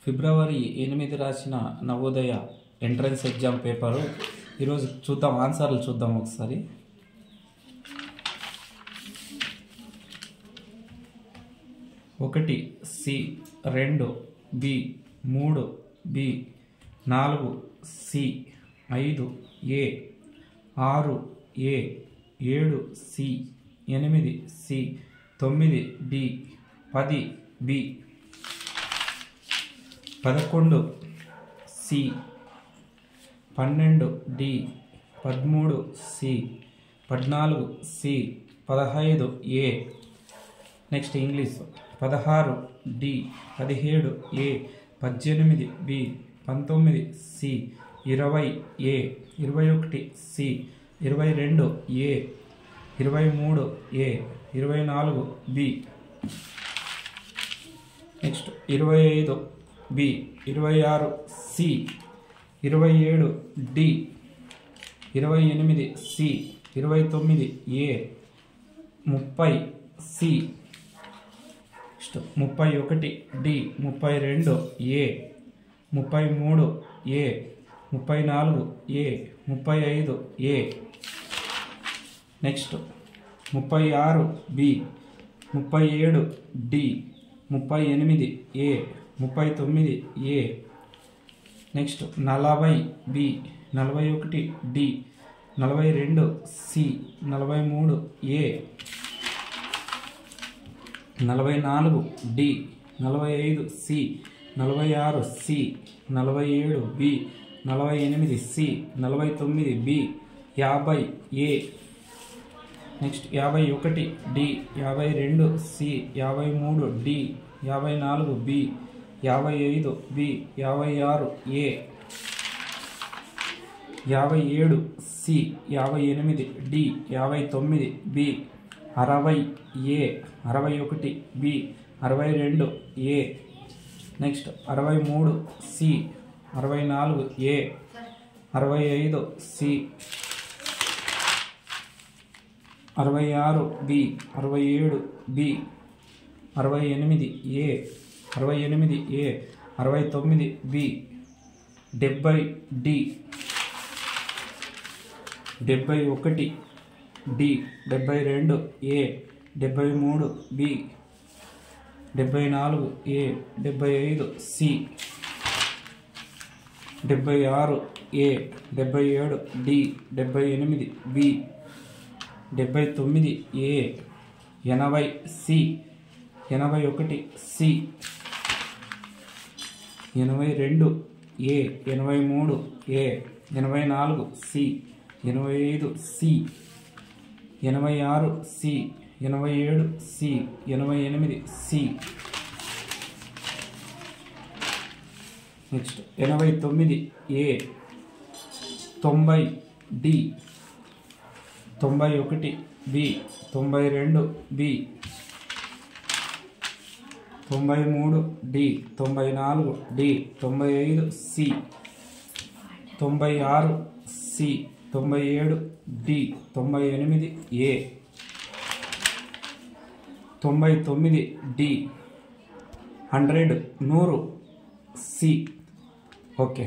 ఫిబ్రవరి 8 రాసిన Navodaya entrance exam paper ఈరోజు చూద్దాం. ఆన్సర్లు చూద్దాం ఒకసారి. ఒకటి C, 2 B, 3 B, 4 C, 5 A, 6 A, 7 C, 8 C, 9 D, 10 B, 11 C, 12 D, 13 C, 14 C, 15 A. Next English 16 D, 17 A, 18 B, 19 C, 20 A, 21 C, 22 A, 23 A, 24 B. Next 25 B, 26 C, 27 D, 28 C, 29 A, 30 C. 31 D, 32 A, 33 A, 34 A, 35 A. Next 36 B, 37 D, 38 A, 39 A. Next 40 B, 41 D, 42 C, 43 A, 44 D, 45 C, 46 C, 47 B, 48 C, 49 B, 50 A. Next 51 D, 52 C, 53 D, 54 B, 55 B, 56 A, 57 C, 58 D, 59 B, 60 A, 61 B, 62 A. Next 63 C, 64 A, 65 C, 66 B, 67 B, 68 A, 68 A, 69 B, 70 D, 71 D, 72 A, 73 B, 74 A, 75 C, 76 A, 77 D, 78 B, 79 A, 80 C, 81 C, 82 A, 83 A, 84 C, 85 C, 86 C, 87 C, 88 C. Next 89 A, 90 D, 91 B, 92 B, 93 D, 94 D, 95 C, 96 C, 97 D, 98 A, 99 D, 100 C. Okay.